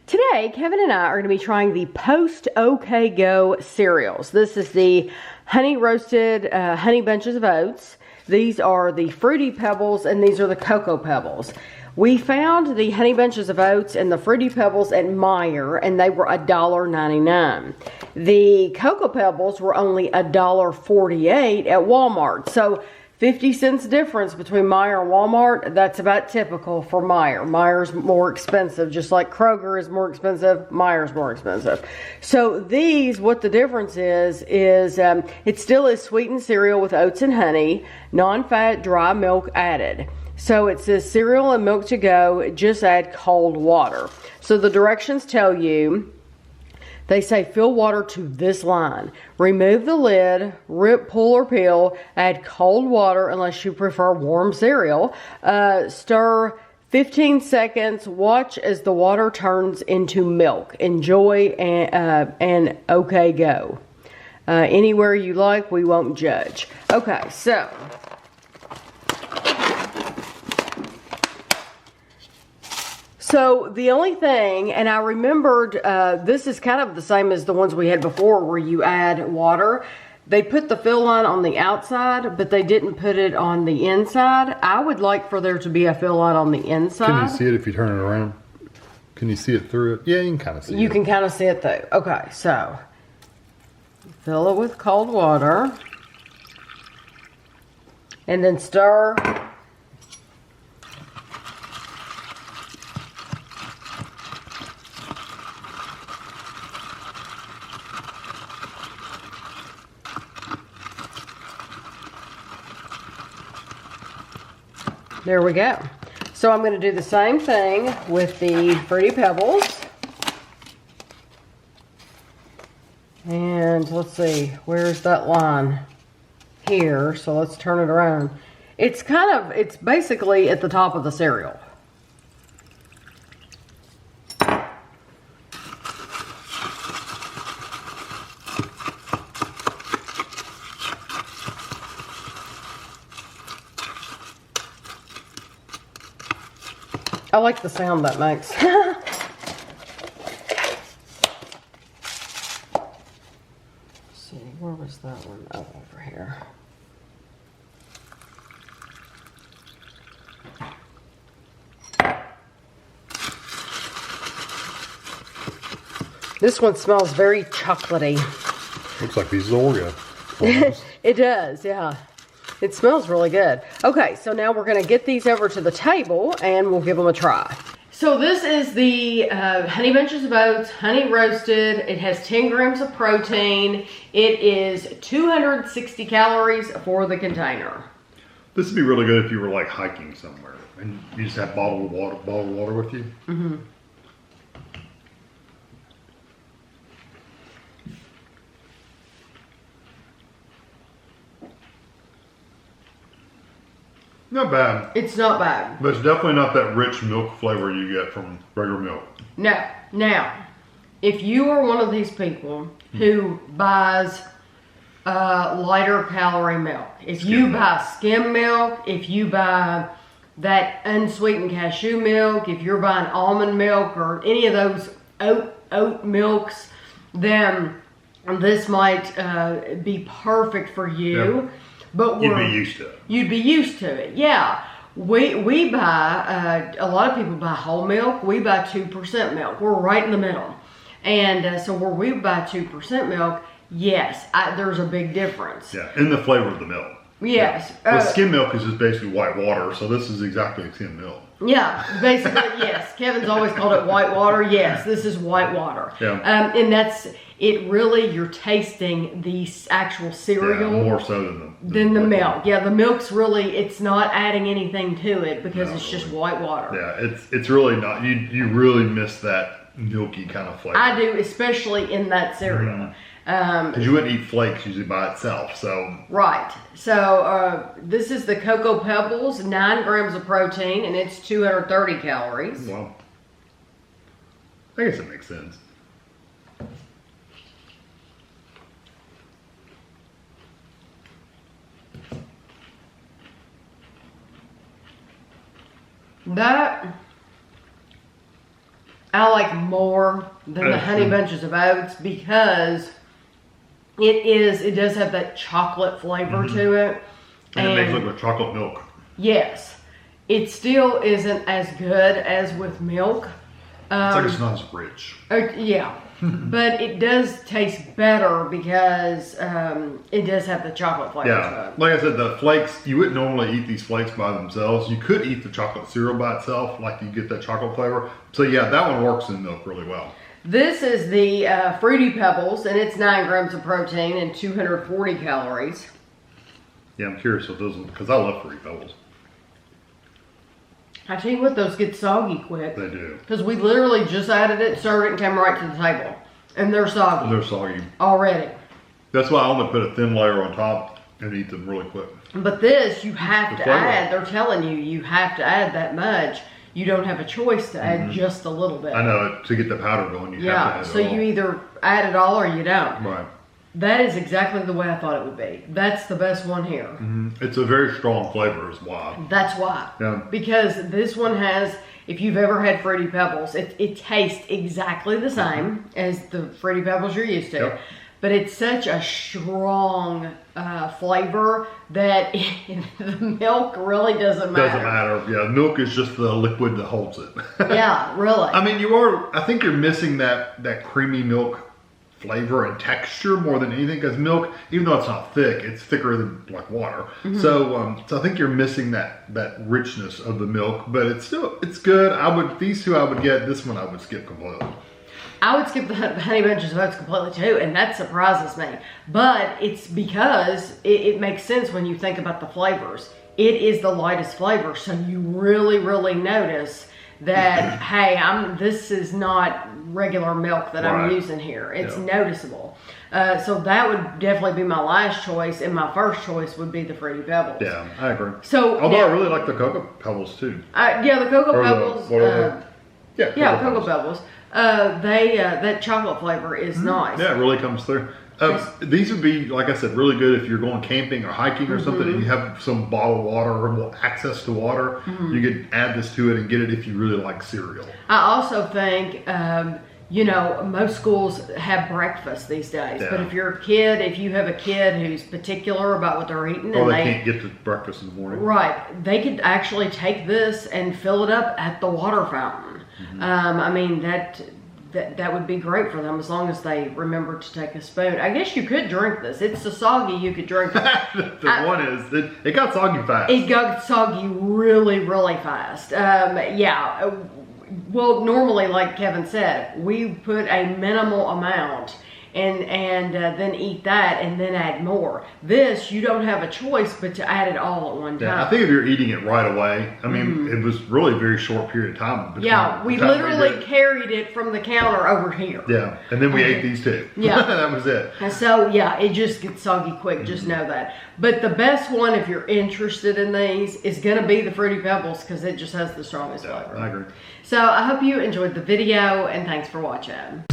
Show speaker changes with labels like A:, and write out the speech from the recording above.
A: Today, Kevin and I are going to be trying the Post OK Go cereals. This is the honey roasted honey bunches of oats. These are the fruity pebbles, and these are the cocoa pebbles. We found the honey bunches of oats and the fruity pebbles at Meijer, and they were $1.99. The cocoa pebbles were only $1.48 at Walmart. So 50 cents difference between Meijer and Walmart. That's about typical for Meijer. Meijer's more expensive, just like Kroger is more expensive, Meijer's more expensive. So these, what the difference is it still is sweetened cereal with oats and honey, non-fat dry milk added. So it says cereal and milk to go, just add cold water. So the directions tell you, they say fill water to this line. Remove the lid, rip, pull, or peel. Add cold water unless you prefer warm cereal. Stir 15 seconds. Watch as the water turns into milk. Enjoy and OK go. Anywhere you like, we won't judge. Okay, so the only thing, and I remembered, this is kind of the same as the ones we had before where you add water. They put the fill line on the outside, but they didn't put it on the inside. I would like for there to be a fill line on the inside.
B: Can you see it if you turn it around? Can you see it through it? Yeah, you can kind of see it.
A: You can kind of see it through. Okay, so fill it with cold water. And then stir. There we go. So I'm going to do the same thing with the Fruity Pebbles. And let's see, where's that line? Here, so let's turn it around. It's basically at the top of the cereal. I like the sound that makes. Let's see, where was that one? Oh, over here. This one smells very chocolatey.
B: Looks like these Oreo.
A: It does, yeah. It smells really good. Okay, so now we're going to get these over to the table and we'll give them a try. So this is the Honey Bunches of Oats, honey roasted. It has 10 grams of protein. It is 260 calories for the container.
B: This would be really good if you were like hiking somewhere and you just have bottled water with you.
A: Mm-hmm.
B: Not bad.
A: It's not bad.
B: But it's definitely not that rich milk flavor you get from regular milk.
A: No. Now, if you are one of these people who buys lighter calorie milk, if you buy skim milk, if you buy that unsweetened cashew milk, if you're buying almond milk or any of those oat milks, then this might be perfect for you.
B: Yep.
A: But
B: you'd be used to it.
A: You'd be used to it, yeah. We buy, a lot of people buy whole milk. We buy 2% milk. We're right in the middle. And so where we buy 2% milk, yes, there's a big difference.
B: Yeah, in the flavor of the milk.
A: Yes.
B: Yeah. Well, skim milk is just basically white water, so this is exactly like skim milk.
A: Yeah, basically, yes. Kevin's always called it white water. Yes, this is white water.
B: Yeah.
A: And that's it. Really, you're tasting the actual cereal.
B: Yeah, more so
A: than the milk. Yeah, the milk's really, it's not adding anything to it because it's just white water.
B: Yeah, it's really not. You really miss that milky kind of flavor.
A: I do, especially in that cereal.
B: Because you wouldn't eat flakes usually by itself, so.
A: Right. So this is the Cocoa Pebbles, 9 grams of protein, and it's 230 calories.
B: Well, I guess it makes sense.
A: That I like more than the Honey Bunches of Oats because it does have that chocolate flavor to it.
B: And it makes it look like chocolate milk.
A: Yes. It still isn't as good as with milk.
B: It's like it's not as rich.
A: Yeah. But it does taste better because it does have the chocolate flavor to it.
B: Like I said, the flakes, you wouldn't normally eat these flakes by themselves. You could eat the chocolate cereal by itself, like you get that chocolate flavor. So yeah, that one works in milk really well.
A: This is the Fruity Pebbles, and it's 9 grams of protein and 240 calories.
B: Yeah, I'm curious what those, because I love Fruity Pebbles.
A: I tell you what, those get soggy quick.
B: They do.
A: Because we literally just added it, served it, and came right to the table. And they're soggy.
B: They're soggy.
A: Already.
B: That's why I only put a thin layer on top and eat them really quick.
A: But this, you have to add. They're telling you, you have to add that much. You don't have a choice to add just a little bit.
B: I know, to get the powder going, you have to add it all.
A: So you either add it all or you don't.
B: Right.
A: That is exactly the way I thought it would be. That's the best one here.
B: It's a very strong flavor is why.
A: That's why.
B: Yeah.
A: Because this one has, if you've ever had Fruity Pebbles, it tastes exactly the same as the Fruity Pebbles you're used to.
B: Yep.
A: But it's such a strong flavor that the milk really doesn't matter.
B: Doesn't matter. Yeah, milk is just the liquid that holds it.
A: Yeah, really.
B: I mean, I think you're missing that creamy milk flavor and texture more than anything, because milk, even though it's not thick, it's thicker than like water. So I think you're missing that richness of the milk, but it's good. These two I would get. This one I would skip completely.
A: I would skip the Honey Bunches of Oats completely too, and that surprises me. But it's because it makes sense when you think about the flavors. It is the lightest flavor, so you really, really notice that, hey, this is not regular milk that I'm using here. It's noticeable. So that would definitely be my last choice, and my first choice would be the Fruity Pebbles.
B: Yeah, I agree.
A: So
B: although I really like the Cocoa Pebbles too.
A: Yeah, the Cocoa Pebbles. Cocoa Pebbles. That chocolate flavor is nice.
B: Yeah, it really comes through. These would be, like I said, really good if you're going camping or hiking or something and you have some bottled water or access to water. You could add this to it and get it if you really like cereal.
A: I also think, most schools have breakfast these days.
B: Yeah.
A: But if you're a kid, if you have a kid who's particular about what they're eating,
B: or they can't get to breakfast in the morning.
A: Right. They could actually take this and fill it up at the water fountain. I mean, that would be great for them as long as they remember to take a spoon. I guess you could drink this. It's so soggy you could drink it.
B: The one is, it got soggy fast.
A: It got soggy really, really fast. Well, normally, like Kevin said, we put a minimal amount and then eat that and then add more. This, you don't have a choice but to add it all at one time.
B: Yeah, I think if you're eating it right away, I mean, it was really a very short period of time.
A: We literally carried it from the counter over here.
B: Yeah, and then we ate these two.
A: Yeah.
B: That was it.
A: And so, it just gets soggy quick, just know that. But the best one, if you're interested in these, is going to be the Fruity Pebbles because it just has the strongest flavor.
B: I agree.
A: So I hope you enjoyed the video, and thanks for watching.